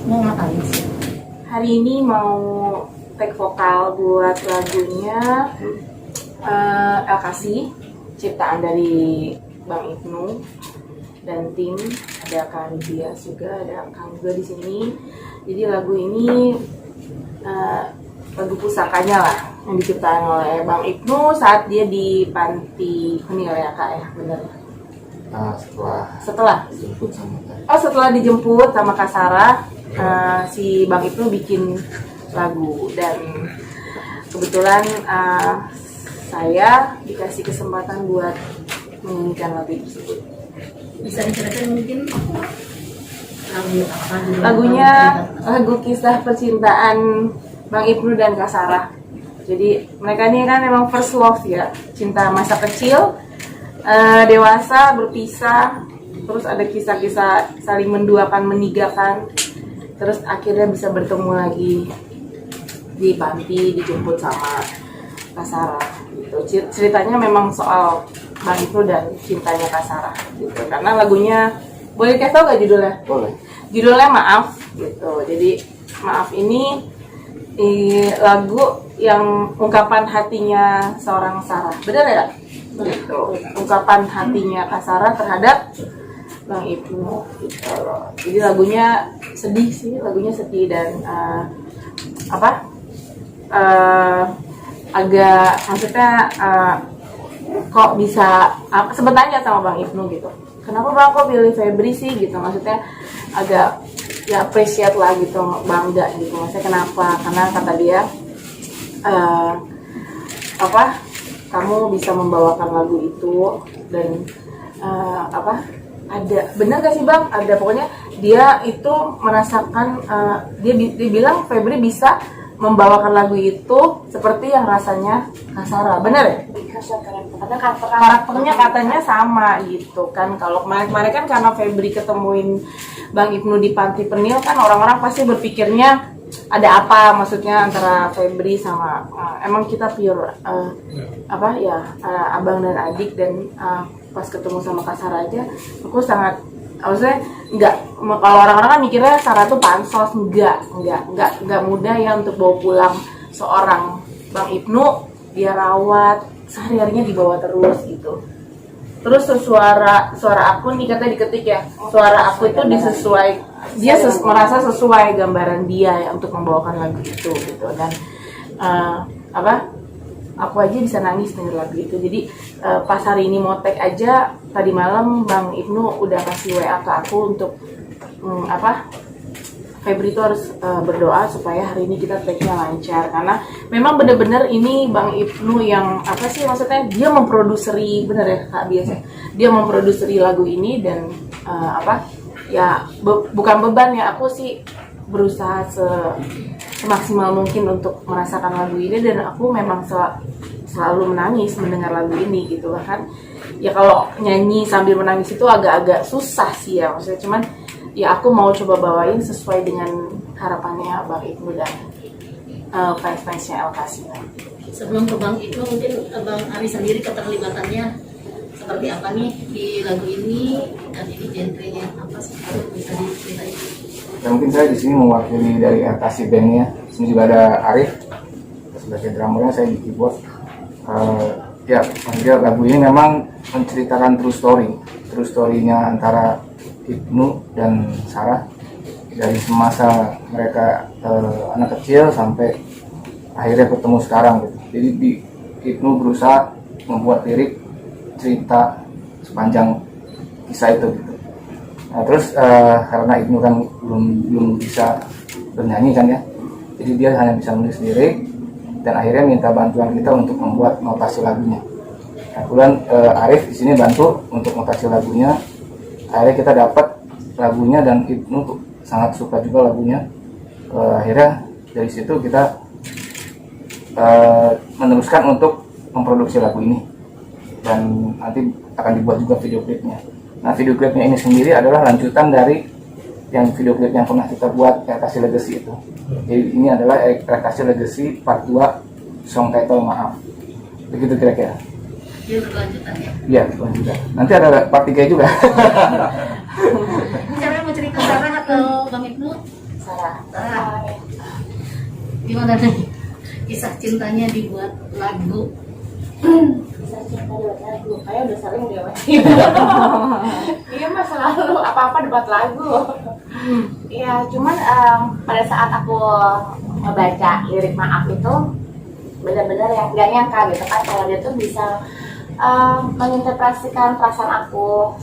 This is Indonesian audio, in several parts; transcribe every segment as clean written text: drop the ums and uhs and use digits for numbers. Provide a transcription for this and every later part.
Mau ngapain sih? Hari ini mau take vokal buat lagunya El Kasih, ciptaan dari Bang Ibnu dan tim. Ada Kang Dias juga, ada Kang juga di sini. Jadi lagu ini lagu pusakanya lah yang diciptakan oleh Bang Ibnu saat dia di panti Kunil ya Kak ya, benar? Setelah dijemput sama setelah dijemput sama Kak Sarah, si Bang Ibnu bikin lagu dan kebetulan saya dikasih kesempatan buat menyanyikan lagu tersebut. Bisa diceritakan mungkin lagu apa? Lagunya lagu kisah percintaan Bang Ibnu dan Kak Sarah. Jadi mereka ini kan memang first love ya, cinta masa kecil, dewasa berpisah, terus ada kisah-kisah saling menduakan, menigakan, terus akhirnya bisa bertemu lagi di panti, dijemput sama Kak Sarah gitu. Ceritanya memang soal Bang Ibnu dan cintanya Kak Sarah gitu. Karena lagunya, boleh kasih tau gak judulnya? boleh. Judulnya Maaf gitu. Jadi Maaf ini lagu yang ungkapan hatinya seorang Sarah. Benar ya? Gitu. Ungkapan hatinya Kak Sarah terhadap Bang Ibnu gitu. Jadi lagunya sedih sih, lagunya sedih dan agak maksudnya kok bisa sempet tanya sama Bang Ibnu gitu, kenapa Bang kok pilih Febri sih gitu, maksudnya agak ya appreciate lah gitu, bangga gitu, maksudnya kenapa, karena kata dia kamu bisa membawakan lagu itu dan ada benar gak sih Bang, ada pokoknya dia itu merasakan dia bilang Febri bisa membawakan lagu itu seperti yang rasanya Kak Sarah, bener ya? Karena karakternya katanya sama gitu kan. Kalau kemarin kan karena Febri ketemuin Bang Ibnu di panti Penil kan orang-orang pasti berpikirnya ada apa, maksudnya antara Febri sama emang kita pure abang dan adik, dan pas ketemu sama Kak Sarah aja aku sangat, maksudnya nggak, kalau orang-orang kan mikirnya Sarah tuh pansos, nggak mudah ya untuk bawa pulang seorang Bang Ibnu, dia rawat sehari-harinya dibawa terus gitu. Terus suara aku nih katanya diketik ya, suara aku itu merasa sesuai gambaran dia ya untuk membawakan lagu itu gitu. Dan aku aja bisa nangis denger lagu itu. Jadi pas hari ini mau tag aja, tadi malam Bang Ibnu udah kasih WA ke aku untuk Febri itu harus berdoa supaya hari ini kita tag-nya lancar, karena memang bener-bener ini Bang Ibnu yang maksudnya dia memproduksi, bener ya Kak, biasa dia memproduksi lagu ini dan bukan beban ya, aku sih berusaha semaksimal mungkin untuk merasakan lagu ini, dan aku memang selalu menangis mendengar lagu ini gitu kan. Ya kalau nyanyi sambil menangis itu agak-agak susah sih ya, maksudnya cuman ya aku mau coba bawain sesuai dengan harapannya Bang Ibnu dan fans-fansnya El Kasih. Sebelum ke Bang Ibnu, mungkin Bang Ari sendiri keterlibatannya seperti apa nih di lagu ini, dan ini genrenya apa sih, bisa diceritain? Ya, mungkin saya di sini mewakili dari El Kasih bandnya. Di sini juga ada Arif sebagai drummernya, saya di keyboard. Lagu ini memang menceritakan true story-nya antara Ibnu dan Sarah dari semasa mereka anak kecil sampai akhirnya ketemu sekarang gitu. Jadi Ibnu berusaha membuat lirik cerita sepanjang kisah itu gitu. Nah, terus karena Ibnu kan belum bisa bernyanyi kan ya, jadi dia hanya bisa menulis lirik dan akhirnya minta bantuan kita untuk membuat notasi lagunya. Nah, kemudian Arif di sini bantu untuk notasi lagunya. Akhirnya kita dapat lagunya dan Ibnu sangat suka juga lagunya. Akhirnya dari situ kita meneruskan untuk memproduksi lagu ini dan nanti akan dibuat juga video klipnya. Nah, video klipnya ini sendiri adalah lanjutan dari yang video klip yang pernah kita buat, El Kasih Legacy itu. Jadi ini adalah El Kasih Legacy part 2, song title Maaf. Begitu kira-kira. Dia berkelanjutan ya? Iya, berkelanjutan. Nanti ada part 3 juga. Cara mau cerita Sarah atau Bang Ibnu? Sarah Gimana nih kisah cintanya dibuat lagu? Kisah cinta dibuat lagu, kayak udah sering deh Mas. Iya Mas, selalu apa-apa dibuat lagu. Iya, cuman pada saat aku ngebaca lirik Maaf itu benar-benar yang gak nyangka gitu kan, kalau dia tuh bisa menginterpretasikan perasaan aku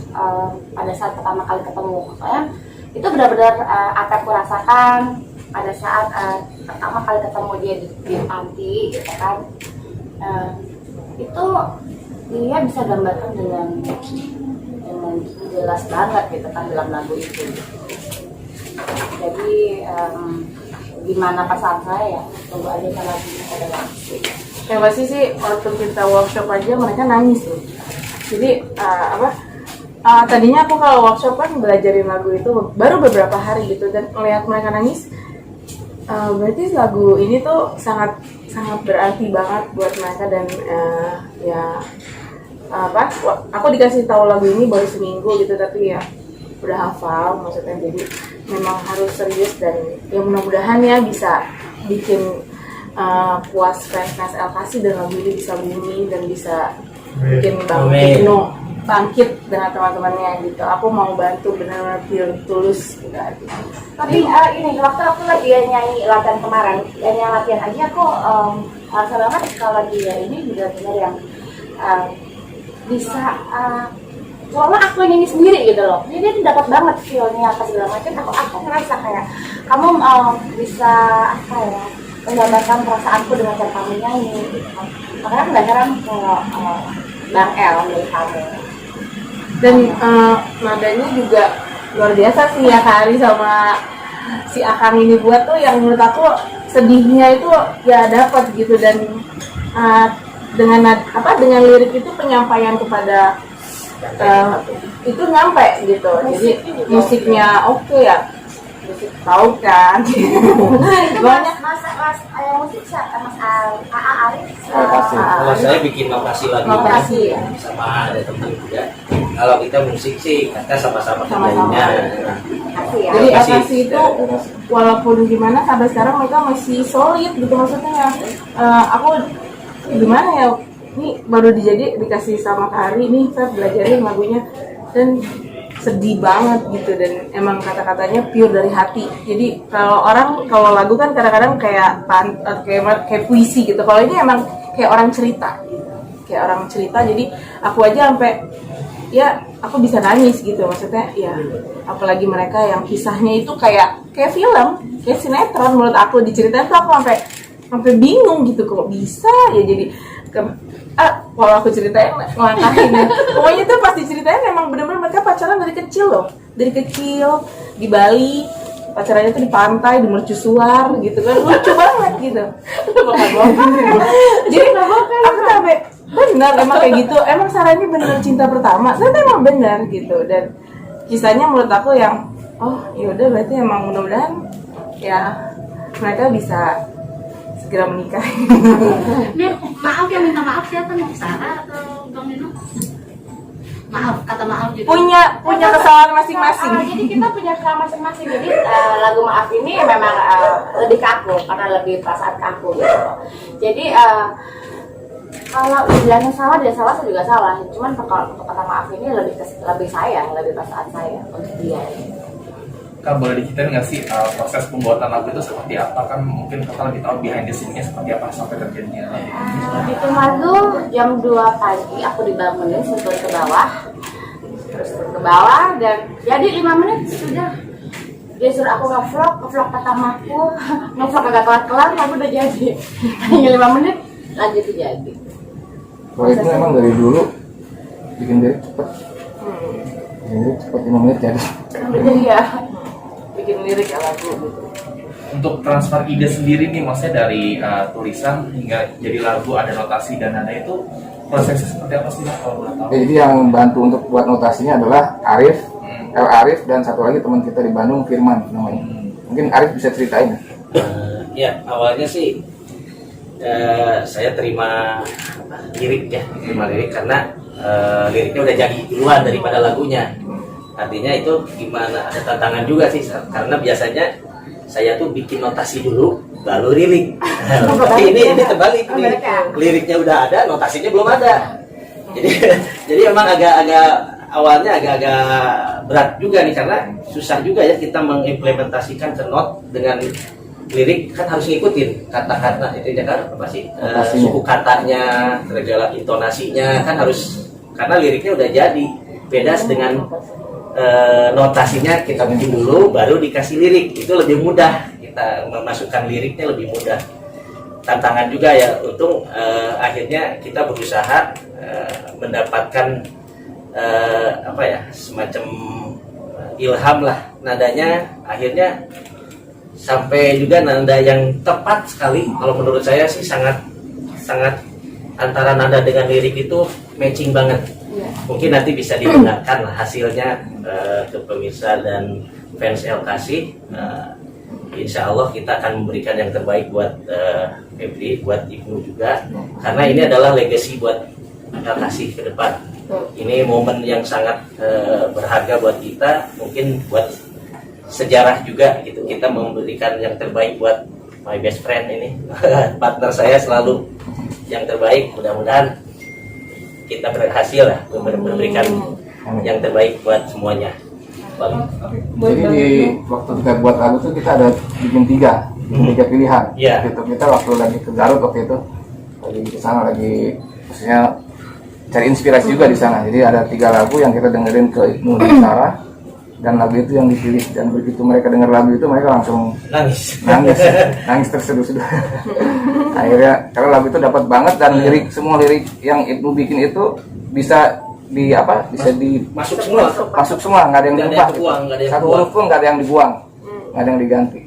pada saat pertama kali ketemu. Soalnya itu benar-benar apa yang aku rasakan pada saat pertama kali ketemu dia di panti gitu kan. Itu dia bisa gambarkan dengan jelas banget gitu kan dalam lagu itu. Jadi gimana perasaan saya ya, tunggu aja kalau lagunya ada lagu. Yang pasti sih waktu kita workshop aja mereka nangis tuh. Jadi tadinya aku kalau workshop kan belajarin lagu itu baru beberapa hari gitu, dan melihat mereka nangis, berarti lagu ini tuh sangat berarti banget buat mereka. Dan aku dikasih tahu lagu ini baru seminggu gitu, tapi ya udah hafal maksudnya. Jadi memang harus serius, dan ya mudah-mudahan ya bisa bikin puas fans LKC dan lagu ini bisa booming dan bisa bikin bangkit bangkit dengan teman-temannya gitu. Aku mau bantu benar-benar tulus gitu. Tapi ini waktu aku lagi nyanyi latihan kemarin, nyanyi latihan aja aku rasa banget kalau dia ini benar-benar yang bisa soalnya aku nyanyi sendiri gitu loh. Jadi dia dapat banget feel-nya apa segala macam. Aku ngerasa kayak kamu bisa menggambarkan perasaanku dengan cara kamu nyanyi gitu. Makanya nggak heran kalau Bang El dari kamu. Dan nadanya juga luar biasa sih ya Kak Ari sama si Akang ini buat tuh, yang menurut aku sedihnya itu ya dapat gitu. Dan dengan lirik itu penyampaian kepada itu nyampe gitu. Jadi musiknya oke ya, musik tahu kan. Banyak musik siapa Mas Arif. Kalau saya bikin notasi lagi Ya. sama ada teman juga. Kalau kita musik sih kita sama-sama kerjainnya. Ya. Jadi LKC itu walaupun gimana sampai sekarang mereka masih solid gitu, maksudnya. Aku gimana ya, ini baru dikasih sama Kak Ari nih, saya belajarin lagunya dan sedih banget gitu, dan emang kata-katanya pure dari hati. Jadi kalau lagu kan kadang-kadang kayak puisi gitu, kalau ini emang kayak orang cerita jadi aku aja sampai ya aku bisa nangis gitu, maksudnya ya apalagi mereka yang kisahnya itu kayak film, kayak sinetron. Menurut aku diceritain tuh aku sampai bingung gitu, kok bisa ya. Jadi kalau aku ceritain ngelangkahin ya. Pokoknya tuh pas diceritain emang bener-bener mereka pacaran dari kecil loh. Dari kecil di Bali, pacarannya tuh di pantai, di mercusuar gitu kan. Lucu banget gitu. Jadi aku sampai benar emang kayak gitu. Emang Sarah ini bener cinta pertama. Saya tuh emang benar gitu. Dan kisahnya menurut aku yang yaudah berarti emang mudah-mudahan ya mereka bisa segera menikah. Maaf, yang minta maaf siapa nih? Sarah atau Bang Nino? Maaf, kata maaf gitu. Punya kesalahan masing-masing. Jadi kita punya kesalahan masing-masing. Jadi lagu Maaf ini memang lebih ke aku, karena lebih perasaan ke aku gitu. Jadi kalau dibilangnya salah, dia salah, saya juga salah. Cuman kalau untuk kata maaf ini lebih sayang, lebih perasaan saya untuk dia. Kak, boleh diceritain nggak sih proses pembuatan lagu itu seperti apa? Kan mungkin Kakak lebih tahu behind the scene-nya seperti apa sampai terjadinya lagu ini. Bikin lagu jam 2 pagi aku dibangunin, turun ke bawah, terus turun ke bawah, dan jadi 5 menit sudah dia suruh aku ngevlog pertamaku. Ngevlog agak kelar-kelar, lagu udah jadi. Hanya 5 menit lagu itu jadi. Kalau itu memang dari dulu bikin lirik cepet. Bikin lirik cepet 5 menit jadi. Jadi ya bikin lirik ya lagu gitu. Untuk transfer ide sendiri nih, maksudnya dari tulisan hingga jadi lagu, ada notasi dan nada, itu prosesnya seperti apa sih kalau boleh tahu? Jadi yang bantu untuk buat notasinya adalah Arif, Arif, dan satu lagi teman kita di Bandung, Firman namanya. Mungkin Arif bisa ceritain. Ya, awalnya sih saya terima lirik karena liriknya udah jadi duluan daripada lagunya. Artinya itu gimana, ada tantangan juga sih, karena biasanya saya tuh bikin notasi dulu baru lirik. Tapi ini terbalik nih, liriknya udah ada, notasinya belum ada. Jadi emang agak awalnya agak berat juga nih, karena susah juga ya kita mengimplementasikan not dengan lirik, kan harus ngikutin kata-kata itu ya kan, apa sih suku katanya, segala intonasinya kan harus, karena liriknya udah jadi. Beda dengan notasinya kita bikin dulu baru dikasih lirik, itu lebih mudah, kita memasukkan liriknya lebih mudah. Tantangan juga ya, untung akhirnya kita berusaha mendapatkan apa ya, semacam ilham lah nadanya, akhirnya sampai juga nada yang tepat sekali. Kalau menurut saya sih sangat antara nada dengan lirik itu matching banget. Mungkin nanti bisa didengarkan lah hasilnya ke pemirsa dan fans LKC. Insya Allah kita akan memberikan yang terbaik buat Febri, buat Ibnu juga, karena ini adalah legacy buat LKC ke depan. Ini momen yang sangat berharga buat kita, mungkin buat sejarah juga gitu. Kita memberikan yang terbaik buat my best friend ini, partner saya selalu yang terbaik. Mudah-mudahan kita berhasil lah memberikan yang terbaik buat semuanya. Jadi di waktu kita buat lagu tuh kita ada bikin tiga pilihan. Iya. Gitu, kita waktu lagi ke Garut waktu itu, lagi ke sana lagi, maksudnya cari inspirasi juga di sana. Jadi ada 3 lagu yang kita dengerin ke Ibnu dan Sarah, dan lagu itu yang dipilih. Dan begitu mereka dengar lagu itu, mereka langsung nangis terseduh-seduh. Akhirnya karena lagu itu dapat banget, dan semua lirik yang Ibnu bikin itu bisa masuk semua, nggak ada yang diubah. Satu huruf pun nggak ada yang dibuang, nggak ada yang diganti.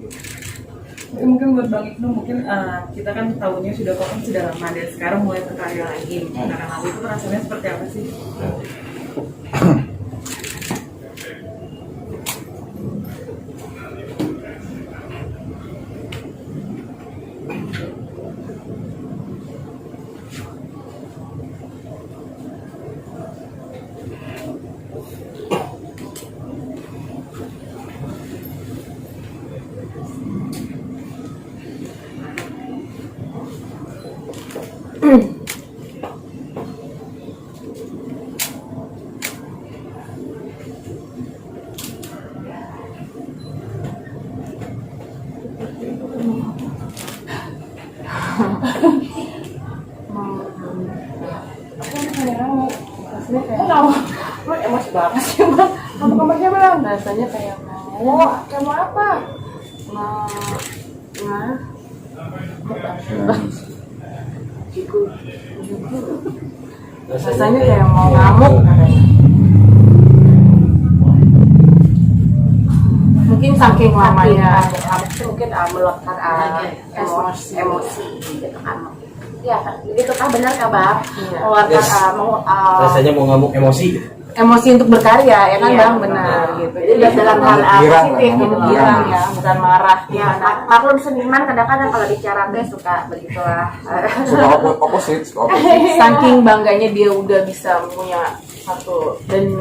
Jadi mungkin buat Bang Ibnu, mungkin kita kan tahunya sudah Kokom sudah lama, dan sekarang mulai berkarya lagi menggunakan lagu itu, rasanya seperti apa sih? Emosi banget sih bang. Kamu kamarnya bang? Rasanya kayak mau apa? Rasanya kayak mau ngamuk. Mungkin saking lamanya mungkin meluapkan emosi gitu kan. Ya, gitu kan, benar kah bang? Meluapkan rasanya mau ngamuk emosi. Emosi untuk berkarya, ya kan Iya, bang, benar gitu. Jadi dalam hal positif gitu, Girang ya, bukan marah. Ya, maklum seniman kadang-kadang kalau bicara dia suka begitulah. Suka opposite. Saking bangganya dia udah bisa punya satu, dan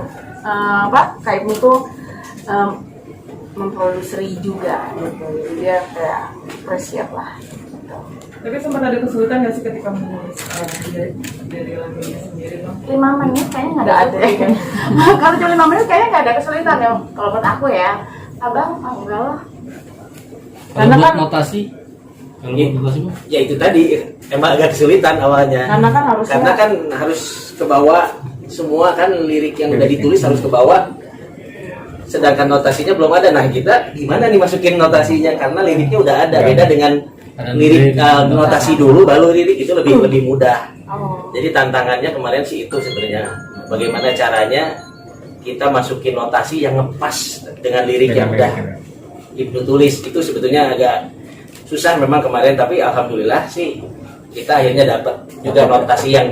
Kak Ibnu tuh memproduseri juga gitu. Dia kayak appreciate lah gitu. Tapi sempat ada kesulitan nggak sih ketika menulis dari lagunya sendiri bang? 5 menit kayaknya nggak ada. Kalau cuma 5 menit kayaknya nggak ada kesulitan ya. Kalau menurut aku ya, abang, enggak lah. Karena kan notasi, kalau notasi mah Ya itu tadi emang agak kesulitan awalnya. karena kan harus ke bawah semua kan, lirik yang udah ditulis harus ke bawah. Sedangkan notasinya belum ada. Nah kita gimana nih masukin notasinya, karena liriknya udah ada. Beda dengan lirik notasi dulu baru lirik, itu lebih mudah. Jadi tantangannya kemarin sih itu sebenarnya, bagaimana caranya kita masukin notasi yang ngepas dengan lirik yang udah Ibnu tulis. Itu sebetulnya agak susah memang kemarin, tapi alhamdulillah sih kita akhirnya dapat juga notasi yang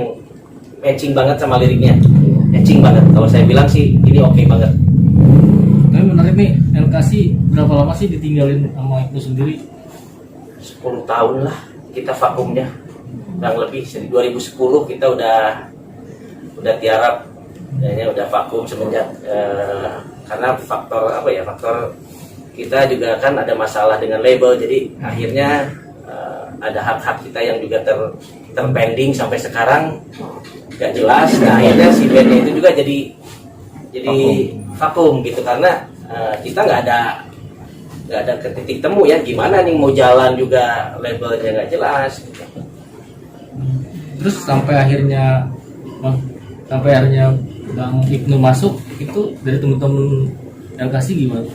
matching banget sama liriknya. Matching banget. Kalau saya bilang sih ini oke banget. tapi menarik nih, LKC berapa lama sih ditinggalin sama Ibnu sendiri? 10 tahun lah kita vakumnya, kurang lebih. Dari 2010 kita udah tiarap, kayaknya udah vakum semenjak karena faktor kita juga kan ada masalah dengan label, jadi akhirnya ada hak-hak kita yang juga terpending sampai sekarang gak jelas. Nah akhirnya si bandnya itu juga jadi vakum gitu, karena kita nggak ada ke titik temu ya, gimana nih mau jalan juga labelnya nggak jelas gitu. Terus sampai akhirnya Bang Ibnu masuk itu dari teman-teman LKC gimana?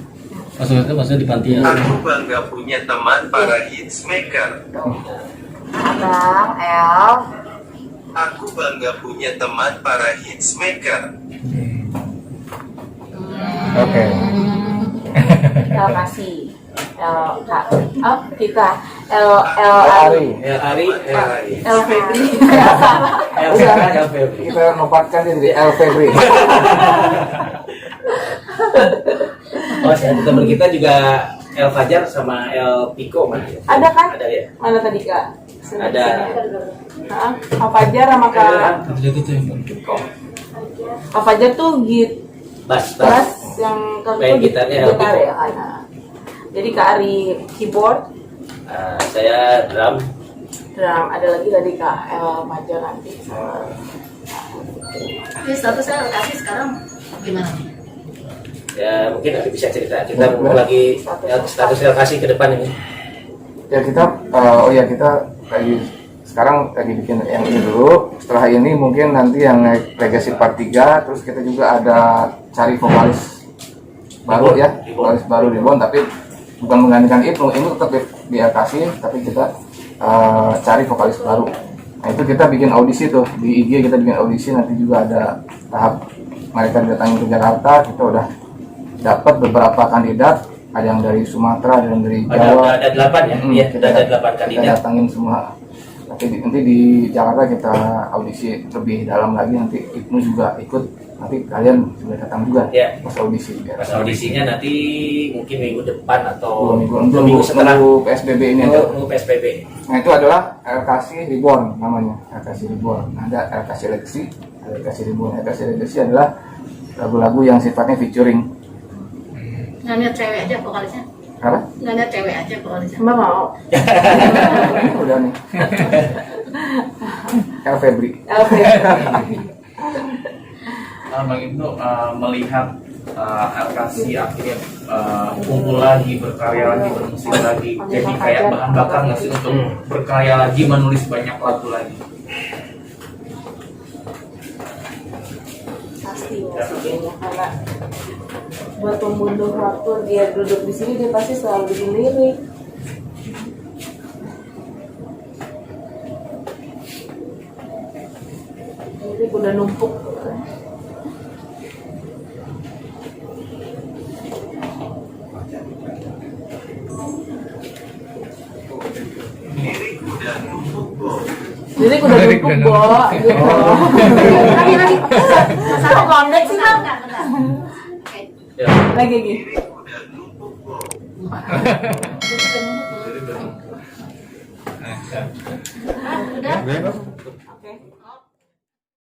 Maksudnya di panti asuhan. Aku bangga punya teman para hitsmaker. Abang El. Aku bangga punya teman para hitsmaker. Oke. El kasih. Kita El Ari. Ari, El Febri. El Febri. Kita nobatkan dia jadi El Febri. Oh, teman kita juga El Fajar sama El Pico mah. Ada kan? Ada ya. Mana tadi Kak? Ada. Kak Fajar sama Kak Apa itu tuh yang Kak Fajar tuh Bass. bass yang Main gitarnya El Pico. Jadi Kak Ari keyboard, Saya drum. ada lagi tadi Kak El Fajar nanti sama Ini statusnya kasih sekarang gimana? Ya mungkin Ari bisa cerita. Kita mau lagi status relasi ke depan ini. Ya kita kita lagi sekarang lagi bikin yang ini dulu. Setelah ini mungkin nanti yang naik Legacy Part 3, terus kita juga ada cari vokalis baru ya, vokalis baru di Bon, tapi bukan menggantikan Ibnu, ini tetap di LKC, tapi kita cari vokalis baru. Nah itu kita bikin audisi tuh di IG, kita bikin audisi, nanti juga ada tahap mereka datangin ke Jakarta. Kita udah dapat beberapa kandidat, ada yang dari Sumatera, ada yang dari Jawa. Ada 8 ya? Iya, kita ada 8 kandidat. Kita datangin semua. Nanti di Jakarta kita audisi lebih dalam lagi, nanti Ibnu juga ikut. Nanti kalian sudah datang juga Ya. pas audisi. Ya. Pas audisinya nanti mungkin minggu depan atau 2 minggu setelah PSBB ini aja. nunggu PSBB. Nah itu adalah LKC Reborn namanya, LKC Reborn. Nah, ada LKC Legacy, ada LKC Reborn. LKC Legacy adalah lagu-lagu yang sifatnya featuring. Nggak niat cewek aja vokalisnya? Apa? Nggak niat cewek aja vokalisnya? Mbak mau Udah nih. El Febri. El Febri. Bang Ibnu melihat LKC akhirnya kumpul lagi, berkarya lagi, bermusik lagi, jadi kayak bahan bakar nggak sih untuk berkarya lagi, menulis banyak lagu lagi? Pastinya sih kayaknya, karena buat pembunuh waktu dia duduk di sini dia pasti selalu bikin lirik. Lirik udah numpuk. Lirik udah numpuk, Bo. Gitu. Lagi. Kok ngondek sih, Bang? Oke. Ya. Lagi gini. Udah.